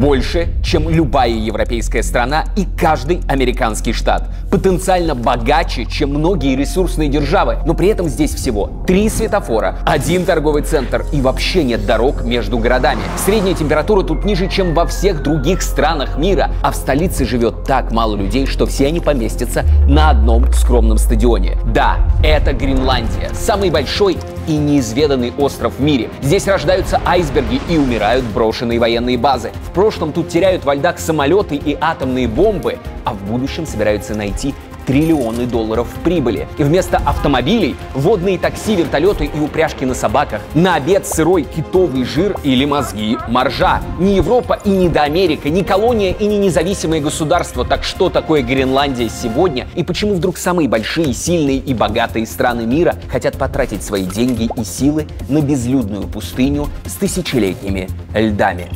больше, чем любая европейская страна и каждый американский штат. Потенциально богаче, чем многие ресурсные державы. Но при этом здесь всего 3 светофора, 1 торговый центр и вообще нет дорог между городами. Средняя температура тут ниже, чем во всех других странах мира. А в столице живет так мало людей, что все они поместятся на одном скромном стадионе. Да, это Гренландия. Самый большой и неизведанный остров в мире. Здесь рождаются айсберги и умирают брошенные военные базы. В прошлом тут теряют во льдах самолеты и атомные бомбы, а в будущем собираются найти триллионы долларов в прибыли. И вместо автомобилей водные такси, вертолеты и упряжки на собаках. На обед сырой китовый жир или мозги моржа. Не Европа и не до Америка, не колония и не независимое государство. Так что такое Гренландия сегодня? И почему вдруг самые большие, сильные и богатые страны мира хотят потратить свои деньги и силы на безлюдную пустыню с тысячелетними льдами?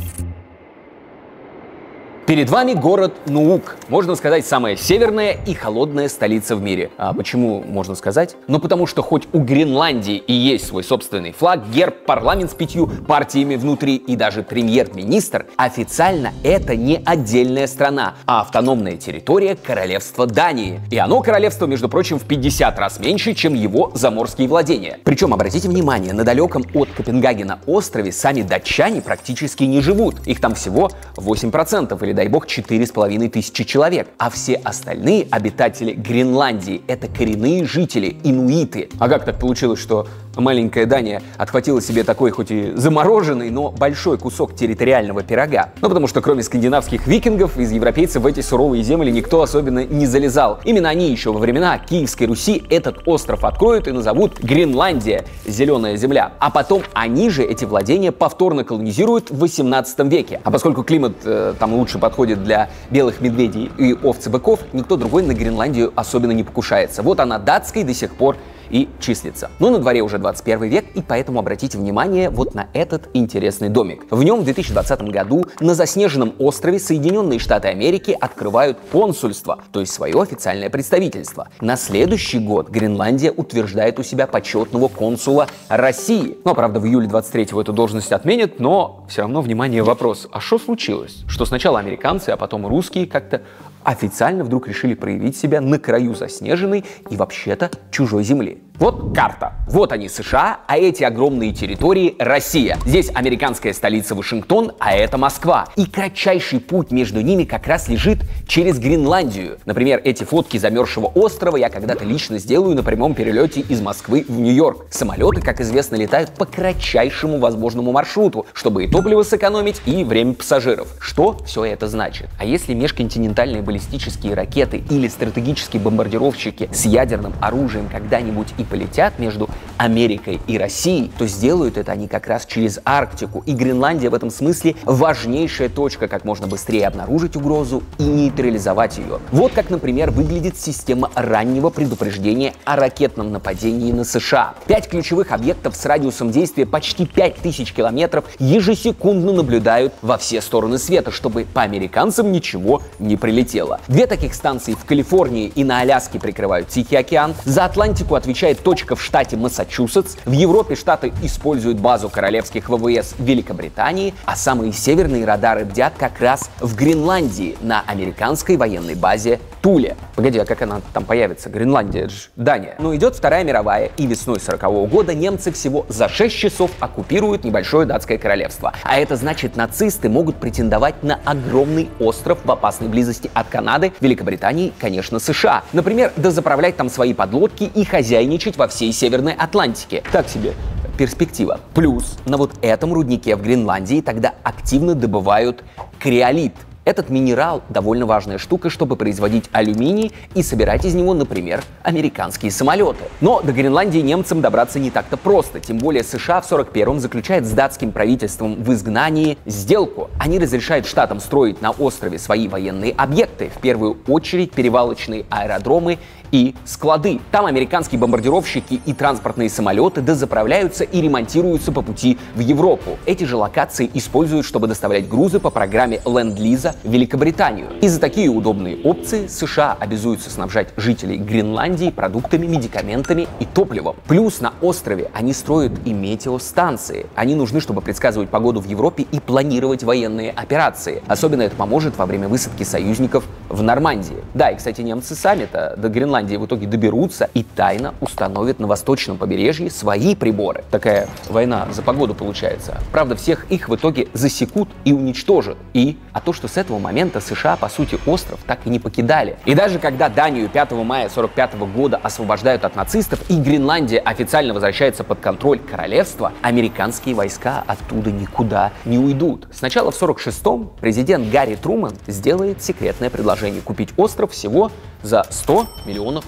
Перед вами город Нуук, можно сказать, самая северная и холодная столица в мире. А почему можно сказать? Ну потому что хоть у Гренландии и есть свой собственный флаг, герб, парламент с 5 партиями внутри и даже премьер-министр, официально это не отдельная страна, а автономная территория королевства Дании. И оно, королевство, между прочим, в 50 раз меньше, чем его заморские владения. Причем, обратите внимание, на далеком от Копенгагена острове сами датчане практически не живут. Их там всего 8% или, дай бог, 4500 человек. А все остальные обитатели Гренландии — это коренные жители, инуиты. А как так получилось, что маленькая Дания отхватила себе такой, хоть и замороженный, но большой кусок территориального пирога? Ну, потому что кроме скандинавских викингов, из европейцев в эти суровые земли никто особенно не залезал. Именно они еще во времена Киевской Руси этот остров откроют и назовут Гренландия, зеленая земля. А потом они же эти владения повторно колонизируют в 18 веке. А поскольку климат там лучше подходит для белых медведей и овцы-быков, никто другой на Гренландию особенно не покушается. Вот она датской до сих пор и числится. Но на дворе уже 21 век, и поэтому обратите внимание вот на этот интересный домик. В нем в 2020 году на заснеженном острове Соединенные Штаты Америки открывают консульство, то есть свое официальное представительство. На следующий год Гренландия утверждает у себя почетного консула России. Ну, правда, в июле 23-го эту должность отменят, но все равно, внимание, вопрос. А что случилось? Что сначала американцы, а потом русские как-то официально вдруг решили проявить себя на краю заснеженной и вообще-то чужой земли. Вот карта. Вот они, США, а эти огромные территории — Россия. Здесь американская столица Вашингтон, а это Москва. И кратчайший путь между ними как раз лежит через Гренландию. Например, эти фотки замерзшего острова я когда-то лично сделаю на прямом перелете из Москвы в Нью-Йорк. Самолеты, как известно, летают по кратчайшему возможному маршруту, чтобы и топливо сэкономить, и время пассажиров. Что все это значит? А если межконтинентальные баллистические ракеты или стратегические бомбардировщики с ядерным оружием когда-нибудь и полетят между Америкой и Россией, то сделают это они как раз через Арктику. И Гренландия в этом смысле важнейшая точка, как можно быстрее обнаружить угрозу и нейтрализовать ее. Вот как, например, выглядит система раннего предупреждения о ракетном нападении на США. 5 ключевых объектов с радиусом действия почти 5000 километров ежесекундно наблюдают во все стороны света, чтобы по американцам ничего не прилетело. 2 таких станции в Калифорнии и на Аляске прикрывают Тихий океан. За Атлантику отвечает точка в штате Массачусетс. В Европе штаты используют базу королевских ВВС Великобритании, а самые северные радары бдят как раз в Гренландии на американской военной базе Туле. Погоди, а как она там появится? Гренландия, это же Дания. Но идет Вторая мировая, и весной 40-го года немцы всего за 6 часов оккупируют небольшое датское королевство. А это значит, нацисты могут претендовать на огромный остров в опасной близости от Канады, Великобритании, конечно, США. Например, дозаправлять там свои подлодки и хозяйничать во всей Северной Атлантике. Так себе перспектива. Плюс на вот этом руднике в Гренландии тогда активно добывают криолит. Этот минерал довольно важная штука, чтобы производить алюминий и собирать из него, например, американские самолеты. Но до Гренландии немцам добраться не так-то просто. Тем более США в 41-м заключает с датским правительством в изгнании сделку. Они разрешают штатам строить на острове свои военные объекты, в первую очередь перевалочные аэродромы и склады. Там американские бомбардировщики и транспортные самолеты дозаправляются и ремонтируются по пути в Европу. Эти же локации используют, чтобы доставлять грузы по программе Ленд-Лиза в Великобританию. И за такие удобные опции США обязуются снабжать жителей Гренландии продуктами, медикаментами и топливом. Плюс на острове они строят и метеостанции. Они нужны, чтобы предсказывать погоду в Европе и планировать военные операции. Особенно это поможет во время высадки союзников в Нормандии. Да, и, кстати, немцы сами-то до Гренландии в итоге доберутся и тайно установят на восточном побережье свои приборы. Такая война за погоду получается. Правда, всех их в итоге засекут и уничтожат. А то, что с этого момента США, по сути, остров так и не покидали. И даже когда Данию 5 мая 1945 года освобождают от нацистов и Гренландия официально возвращается под контроль королевства, американские войска оттуда никуда не уйдут. Сначала в 1946-м президент Гарри Трумэн сделает секретное предложение купить остров всего за $100 миллионов.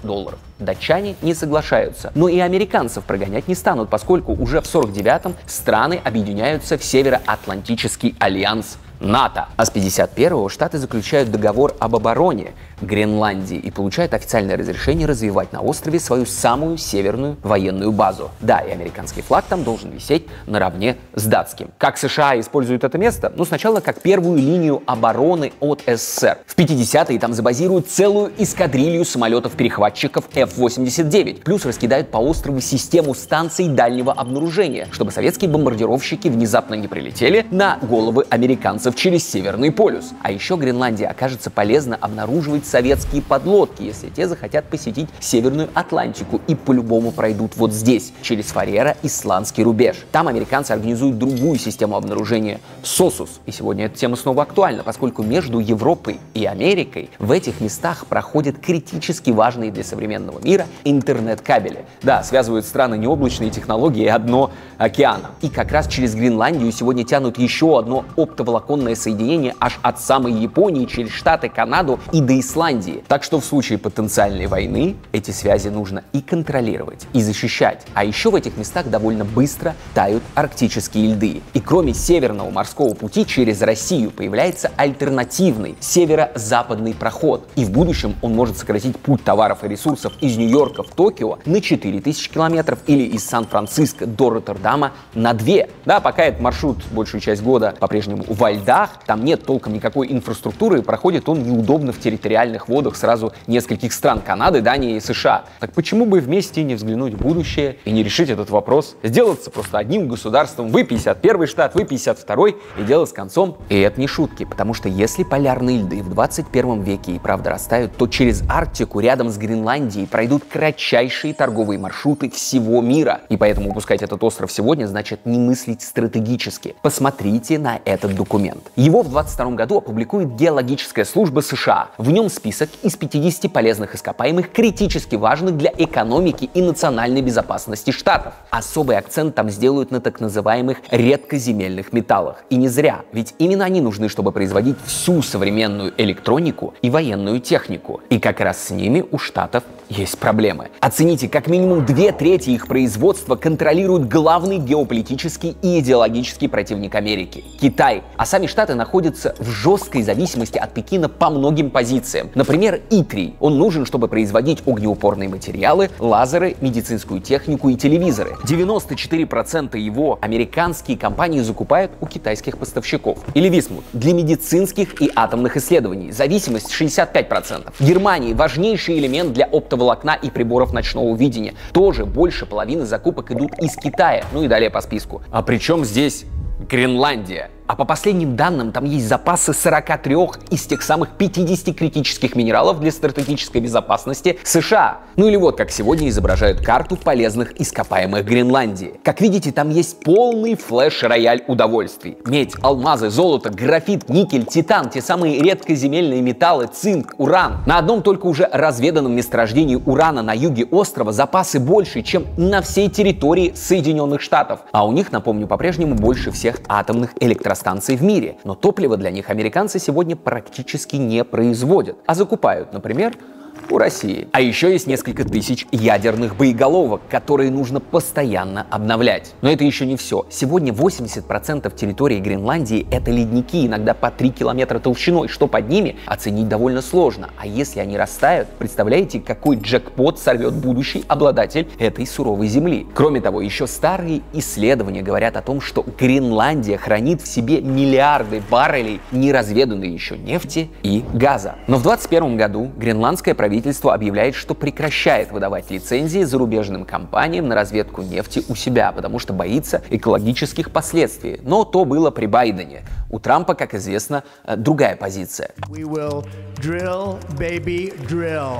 Датчане не соглашаются. Но и американцев прогонять не станут, поскольку уже в 1949-м страны объединяются в Североатлантический альянс НАТО. А с 1951-го Штаты заключают договор об обороне Гренландии и получают официальное разрешение развивать на острове свою самую северную военную базу. Да, и американский флаг там должен висеть наравне с датским. Как США используют это место? Ну, сначала как первую линию обороны от СССР. В 50-е там забазируют целую эскадрилью самолетов-перехватчиков F-89, плюс раскидают по острову систему станций дальнего обнаружения, чтобы советские бомбардировщики внезапно не прилетели на головы американцев через Северный полюс. А еще Гренландии окажется полезно обнаруживать советские подлодки, если те захотят посетить Северную Атлантику и по-любому пройдут вот здесь, через Фарера-Исландский рубеж. Там американцы организуют другую систему обнаружения СОСУС. И сегодня эта тема снова актуальна, поскольку между Европой и Америкой в этих местах проходят критически важные для современного мира интернет-кабели. Да, связывают страны необлачные технологии и одно океаном. И как раз через Гренландию сегодня тянут еще одно оптоволоконное соединение аж от самой Японии через Штаты, Канаду и до Исландии. Так что в случае потенциальной войны эти связи нужно и контролировать, и защищать. А еще в этих местах довольно быстро тают арктические льды. И кроме Северного морского пути через Россию появляется альтернативный северо-западный проход. И в будущем он может сократить путь товаров и ресурсов из Нью-Йорка в Токио на 4000 километров или из Сан-Франциско до Роттердама на 2. Да, пока этот маршрут большую часть года по-прежнему во льдах, там нет толком никакой инфраструктуры, и проходит он неудобно в территориальных водах сразу нескольких стран: Канады, Дании и США. Так почему бы вместе не взглянуть в будущее и не решить этот вопрос? Сделаться просто одним государством, вы 51-й штат, вы 52-й, и дело с концом. И это не шутки, потому что если полярные льды в 21 веке и правда растают, то через Арктику рядом с Гренландией пройдут кратчайшие торговые маршруты всего мира. И поэтому упускать этот остров сегодня значит не мыслить стратегически. Посмотрите на этот документ. Его в 22 году опубликует Геологическая служба США. В нем список из 50 полезных ископаемых, критически важных для экономики и национальной безопасности штатов. Особый акцент там сделают на так называемых редкоземельных металлах. И не зря, ведь именно они нужны, чтобы производить всю современную электронику и военную технику. И как раз с ними у штатов есть проблемы. Оцените, как минимум 2/3 их производства контролирует главный геополитический и идеологический противник Америки – Китай. А сами штаты находятся в жесткой зависимости от Пекина по многим позициям. Например, итрий. Он нужен, чтобы производить огнеупорные материалы, лазеры, медицинскую технику и телевизоры. 94% его американские компании закупают у китайских поставщиков. Или висмут для медицинских и атомных исследований. Зависимость 65%. В Германии важнейший элемент для оптоволокна и приборов ночного видения. Тоже больше половины закупок идут из Китая. Ну и далее по списку. А при чем здесь Гренландия? А по последним данным, там есть запасы 43 из тех самых 50 критических минералов для стратегической безопасности США. Ну или вот как сегодня изображают карту полезных ископаемых Гренландии. Как видите, там есть полный флеш-рояль удовольствий. Медь, алмазы, золото, графит, никель, титан, те самые редкоземельные металлы, цинк, уран. На одном только уже разведанном месторождении урана на юге острова запасы больше, чем на всей территории Соединенных Штатов. А у них, напомню, по-прежнему больше всех атомных электростанций в мире. Но топливо для них американцы сегодня практически не производят, а закупают, например, у России. А еще есть несколько тысяч ядерных боеголовок, которые нужно постоянно обновлять. Но это еще не все. Сегодня 80% территории Гренландии — это ледники, иногда по 3 километра толщиной. Что под ними, оценить довольно сложно. А если они растают, представляете, какой джекпот сорвет будущий обладатель этой суровой земли? Кроме того, еще старые исследования говорят о том, что Гренландия хранит в себе миллиарды баррелей неразведанной еще нефти и газа. Но в 2021 году гренландское правительство объявляет, что прекращает выдавать лицензии зарубежным компаниям на разведку нефти у себя, потому что боится экологических последствий. Но то было при Байдене. У Трампа, как известно, другая позиция. We will drill, baby, drill.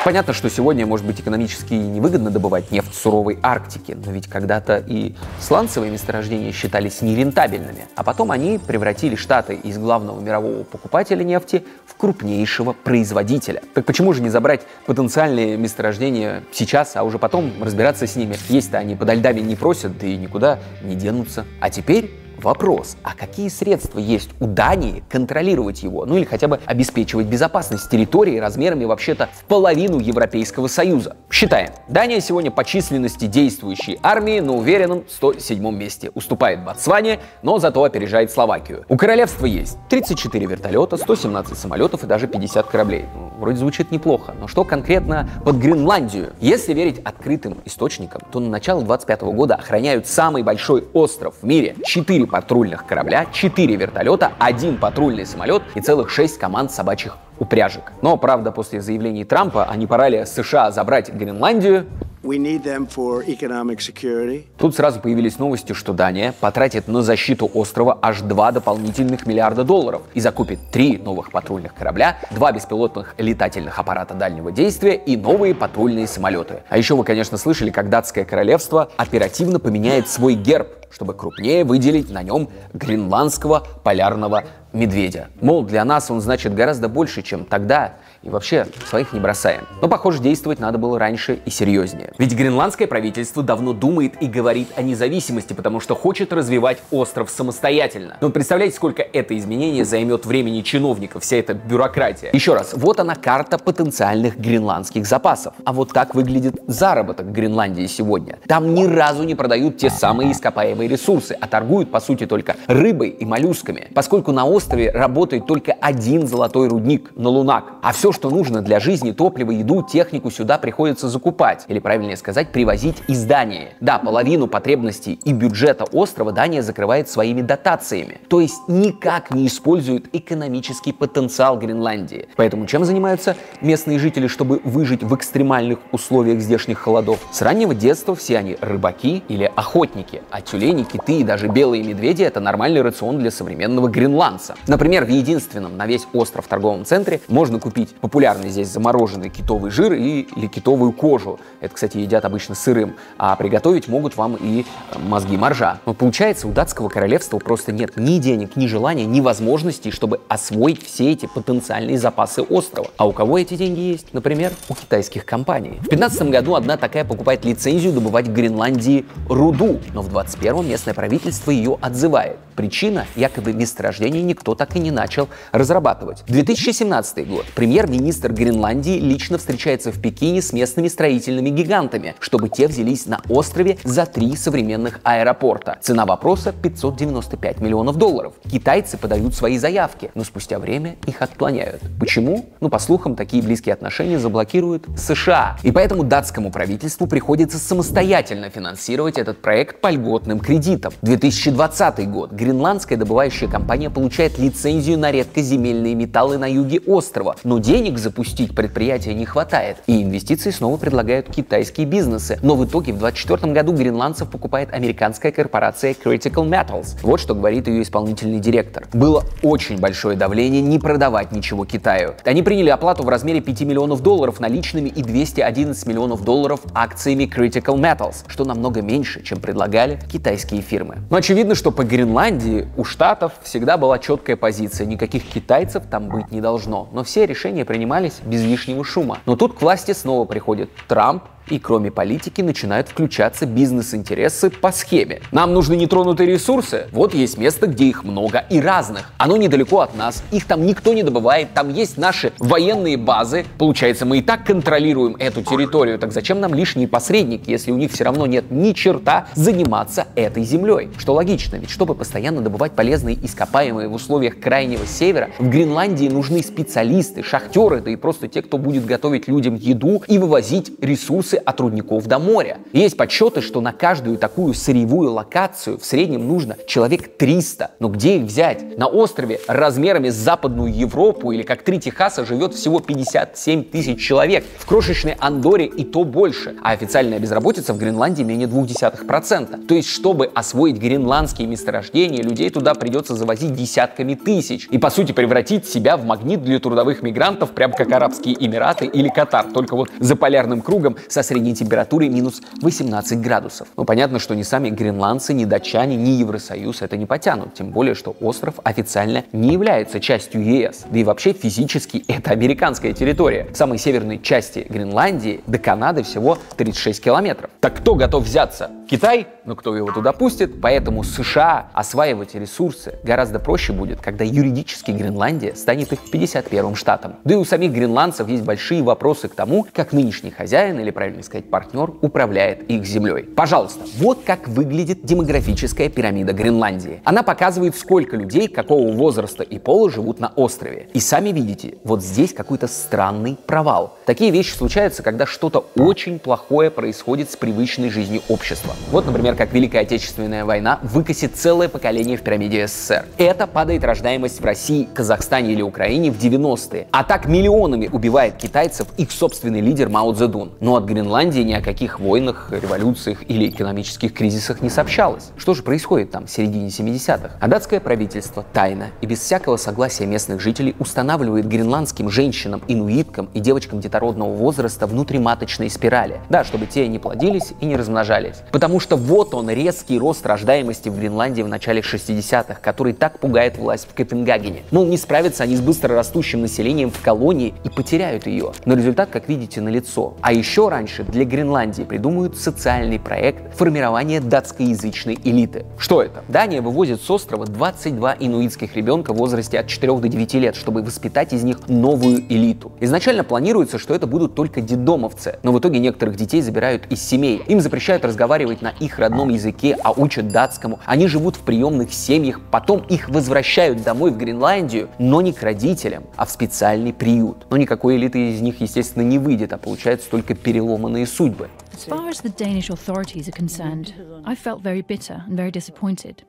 Понятно, что сегодня, может быть, экономически невыгодно добывать нефть в суровой Арктике, но ведь когда-то и сланцевые месторождения считались нерентабельными, а потом они превратили Штаты из главного мирового покупателя нефти в крупнейшего производителя. Так почему же не забрать потенциальные месторождения сейчас, а уже потом разбираться с ними? Есть-то они подо льдами не просят, да и никуда не денутся. А теперь вопрос, а какие средства есть у Дании контролировать его, ну или хотя бы обеспечивать безопасность территории размерами вообще-то в половину Европейского Союза? Считаем. Дания сегодня по численности действующей армии на уверенном 107-м месте. Уступает Ботсване, но зато опережает Словакию. У королевства есть 34 вертолета, 117 самолетов и даже 50 кораблей. Вроде звучит неплохо, но что конкретно под Гренландию? Если верить открытым источникам, то на начало 2025 года охраняют самый большой остров в мире. 4 патрульных корабля, 4 вертолета, 1 патрульный самолет и целых 6 команд собачьих упряжек. Но, правда, после заявлений Трампа, а не пора ли США забрать Гренландию, We need them for economic security. тут сразу появились новости, что Дания потратит на защиту острова аж 2 дополнительных миллиарда долларов и закупит 3 новых патрульных корабля, 2 беспилотных летательных аппарата дальнего действия и новые патрульные самолеты. А еще вы, конечно, слышали, как датское королевство оперативно поменяет свой герб, чтобы крупнее выделить на нем гренландского полярного медведя. Мол, для нас он значит гораздо больше, чем тогда, и вообще своих не бросаем. Но, похоже, действовать надо было раньше и серьезнее. Ведь гренландское правительство давно думает и говорит о независимости, потому что хочет развивать остров самостоятельно. Но представляете, сколько это изменение займет времени чиновников, вся эта бюрократия. Еще раз, вот она карта потенциальных гренландских запасов. А вот так выглядит заработок в Гренландии сегодня. Там ни разу не продают те самые ископаемые ресурсы, а торгуют, по сути, только рыбой и моллюсками, поскольку на острове работает только один золотой рудник на Лунак, а все, что нужно для жизни, топливо, еду, технику сюда приходится закупать, или, правильнее сказать, привозить из Дании. Да, половину потребностей и бюджета острова Дания закрывает своими дотациями, то есть никак не использует экономический потенциал Гренландии. Поэтому чем занимаются местные жители, чтобы выжить в экстремальных условиях здешних холодов? С раннего детства все они рыбаки или охотники, а тюлени, киты и даже белые медведи — это нормальный рацион для современного гренландца. Например, в единственном на весь остров торговом центре можно купить популярный здесь замороженный китовый жир или китовую кожу. Это, кстати, едят обычно сырым, а приготовить могут вам и мозги моржа. Но получается, у датского королевства просто нет ни денег, ни желания, ни возможностей, чтобы освоить все эти потенциальные запасы острова. А у кого эти деньги есть? Например, у китайских компаний. В 2015 году одна такая покупает лицензию добывать в Гренландии руду, но в 2021 местное правительство ее отзывает. Причина — якобы месторождение никто так и не начал разрабатывать. 2017 год. Премьер-министр Гренландии лично встречается в Пекине с местными строительными гигантами, чтобы те взялись на острове за 3 современных аэропорта. Цена вопроса — 595 миллионов долларов. Китайцы подают свои заявки, но спустя время их отклоняют. Почему? По слухам, такие близкие отношения заблокируют США. И поэтому датскому правительству приходится самостоятельно финансировать этот проект по льготным кредитам. 2020 год. Гренландская добывающая компания получает лицензию на редкоземельные металлы на юге острова, но денег запустить предприятие не хватает, и инвестиции снова предлагают китайские бизнесы. Но в итоге в 2024 году гренландцев покупает американская корпорация Critical Metals. Вот что говорит ее исполнительный директор. Было очень большое давление не продавать ничего Китаю. Они приняли оплату в размере 5 миллионов долларов наличными и 211 миллионов долларов акциями Critical Metals, что намного меньше, чем предлагали китайские фирмы. Но очевидно, что по Гренландии у Штатов всегда была четкая позиция, никаких китайцев там быть не должно. Но все решения принимались без лишнего шума. Но тут к власти снова приходит Трамп И кроме политики начинают включаться бизнес-интересы по схеме. Нам нужны нетронутые ресурсы? Вот есть место, где их много и разных. Оно недалеко от нас, их там никто не добывает, там есть наши военные базы. Получается, мы и так контролируем эту территорию, так зачем нам лишние посредники, если у них все равно нет ни черта заниматься этой землей? Что логично, ведь чтобы постоянно добывать полезные ископаемые в условиях крайнего севера, в Гренландии нужны специалисты, шахтеры, да и просто те, кто будет готовить людям еду и вывозить ресурсы от рудников до моря. Есть подсчеты, что на каждую такую сырьевую локацию в среднем нужно человек 300. Но где их взять? На острове размерами с Западную Европу или как 3 Техаса живет всего 57 тысяч человек. В крошечной Андорре и то больше. А официальная безработица в Гренландии менее 0,2%. То есть, чтобы освоить гренландские месторождения, людей туда придется завозить десятками тысяч. И, по сути, превратить себя в магнит для трудовых мигрантов, прям как Арабские Эмираты или Катар. Только вот за полярным кругом со средней температурой минус 18 градусов. Но понятно, что ни сами гренландцы, ни датчане, ни Евросоюз это не потянут. Тем более, что остров официально не является частью ЕС. Да и вообще физически это американская территория. В самой северной части Гренландии до Канады всего 36 километров. Так кто готов взяться? Китай? Но кто его туда пустит? Поэтому США осваивать ресурсы гораздо проще будет, когда юридически Гренландия станет их 51-м штатом. Да и у самих гренландцев есть большие вопросы к тому, как нынешний хозяин, или правильно сказать партнер, управляет их землей. Пожалуйста, вот как выглядит демографическая пирамида Гренландии. Она показывает, сколько людей какого возраста и пола живут на острове. И сами видите, вот здесь какой-то странный провал. Такие вещи случаются, когда что-то очень плохое происходит с привычной жизнью общества. Вот, например, как Великая Отечественная война выкосит целое поколение в пирамиде СССР. Это падает рождаемость в России, Казахстане или Украине в 90-е. А так миллионами убивает китайцев их собственный лидер Мао Цзэдун. Но от Гренландии ни о каких войнах, революциях или экономических кризисах не сообщалось. Что же происходит там в середине 70-х? А датское правительство тайно и без всякого согласия местных жителей устанавливает гренландским женщинам, инуиткам и девочкам детородного возраста внутриматочные спирали. Да, чтобы те не плодились и не размножались. Потому что вот он, резкий рост рождаемости в Гренландии в начале 60-х, который так пугает власть в Копенгагене. Мол, не справятся они с быстро растущим населением в колонии и потеряют ее. Но результат, как видите, налицо. А еще раньше для Гренландии придумают социальный проект формирования датскоязычной элиты. Что это? Дания вывозит с острова 22 инуитских ребенка в возрасте от 4 до 9 лет, чтобы воспитать из них новую элиту. Изначально планируется, что это будут только детдомовцы, но в итоге некоторых детей забирают из семей. Им запрещают разговаривать на их родном языке, а учат датскому. Они живут в приемных семьях, потом их возвращают домой в Гренландию, но не к родителям, а в специальный приют. Но никакой элиты из них, естественно, не выйдет, а получаются только переломанные судьбы. As far as the Danish authorities are concerned, I felt very bitter and very disappointed.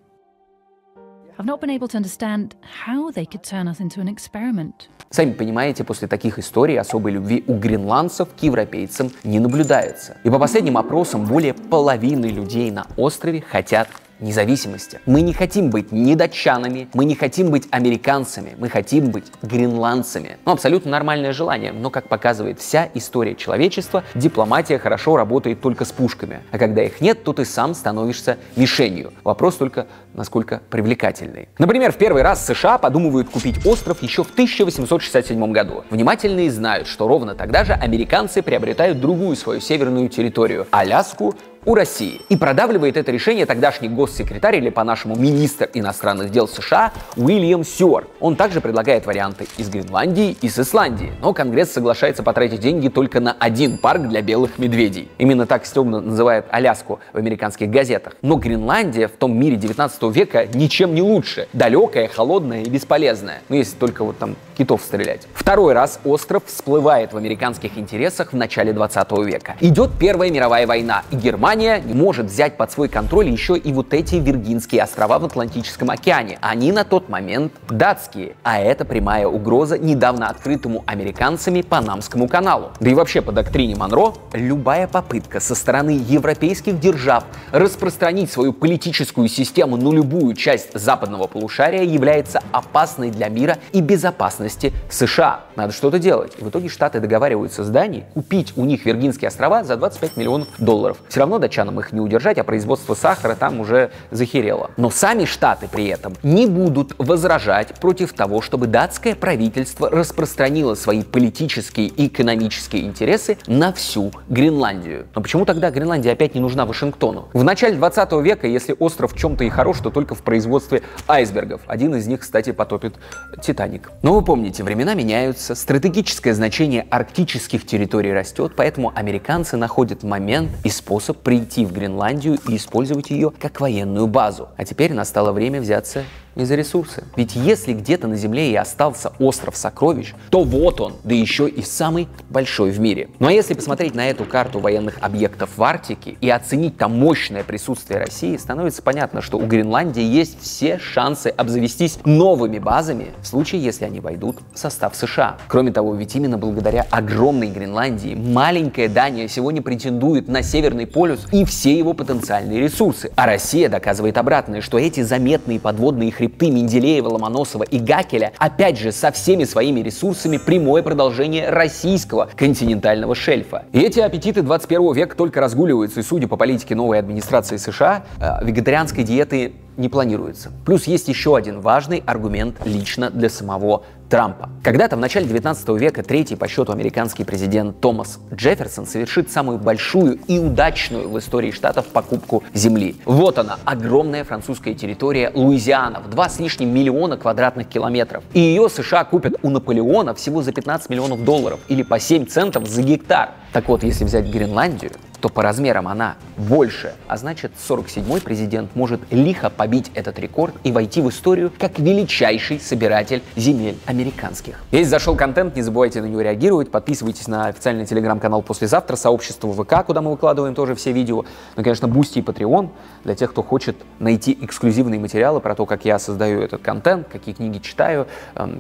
I've not been able to understand how they could turn us into an experiment. Сами понимаете, после таких историй особой любви у гренландцев к европейцам не наблюдается. И по последним опросам более половины людей на острове хотят независимости. Мы не хотим быть ни датчанами, мы не хотим быть американцами, мы хотим быть гренландцами. Ну, абсолютно нормальное желание, но, как показывает вся история человечества, дипломатия хорошо работает только с пушками. А когда их нет, то ты сам становишься мишенью. Вопрос только, насколько привлекательный. Например, в первый раз США подумывают купить остров еще в 1867 году. Внимательные знают, что ровно тогда же американцы приобретают другую свою северную территорию – Аляску, у России. И продавливает это решение тогдашний госсекретарь, или по-нашему министр иностранных дел США Уильям Сюарт. Он также предлагает варианты из Гренландии и с Исландии. Но Конгресс соглашается потратить деньги только на один парк для белых медведей. Именно так стебно называют Аляску в американских газетах. Но Гренландия в том мире 19 века ничем не лучше. Далекая, холодная и бесполезная. Ну, если только вот там китов стрелять. Второй раз остров всплывает в американских интересах в начале 20 века. Идет Первая мировая война, и Германия не может взять под свой контроль еще и вот эти Виргинские острова в Атлантическом океане. Они на тот момент датские. А это прямая угроза недавно открытому американцами Панамскому каналу. Да и вообще по доктрине Монро, любая попытка со стороны европейских держав распространить свою политическую систему на любую часть западного полушария является опасной для мира и безопасности США. Надо что-то делать. И в итоге Штаты договариваются с Данией купить у них Виргинские острова за $25 миллионов. Все равно датчанам их не удержать, а производство сахара там уже захерело. Но сами Штаты при этом не будут возражать против того, чтобы датское правительство распространило свои политические и экономические интересы на всю Гренландию. Но почему тогда Гренландия опять не нужна Вашингтону? В начале 20 века, если остров в чем-то и хорош, то только в производстве айсбергов. Один из них, кстати, потопит Титаник. Но вы помните, времена меняются, стратегическое значение арктических территорий растет, поэтому американцы находят момент и способ прийти в Гренландию и использовать ее как военную базу. А теперь настало время взяться и за ресурсы. Ведь если где-то на Земле и остался остров сокровищ, то вот он, да еще и самый большой в мире. Ну а если посмотреть на эту карту военных объектов в Арктике и оценить там мощное присутствие России, становится понятно, что у Гренландии есть все шансы обзавестись новыми базами в случае, если они войдут в состав США. Кроме того, ведь именно благодаря огромной Гренландии маленькая Дания сегодня претендует на Северный полюс и все его потенциальные ресурсы. А Россия доказывает обратное, что эти заметные подводные хребты Менделеева, Ломоносова и Гакеля, опять же, со всеми своими ресурсами прямое продолжение российского континентального шельфа. И эти аппетиты 21 века только разгуливаются, и судя по политике новой администрации США, вегетарианской диеты не планируется. Плюс есть еще один важный аргумент лично для самого Трампа. Когда-то в начале 19 века третий по счету американский президент Томас Джефферсон совершит самую большую и удачную в истории штатов покупку земли. Вот она, огромная французская территория Луизиана в 2 с лишним миллиона квадратных километров. И ее США купят у Наполеона всего за 15 миллионов долларов или по 7 центов за гектар. Так вот, если взять Гренландию, то по размерам она больше, а значит 47-й президент может лихо побить этот рекорд и войти в историю как величайший собиратель земель американских. Если зашел контент, не забывайте на него реагировать, подписывайтесь на официальный телеграм-канал «Послезавтра», сообщество ВК, куда мы выкладываем тоже все видео, ну, конечно, Бусти и Patreon для тех, кто хочет найти эксклюзивные материалы про то, как я создаю этот контент, какие книги читаю,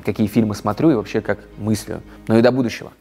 какие фильмы смотрю и вообще как мыслю. Ну и до будущего.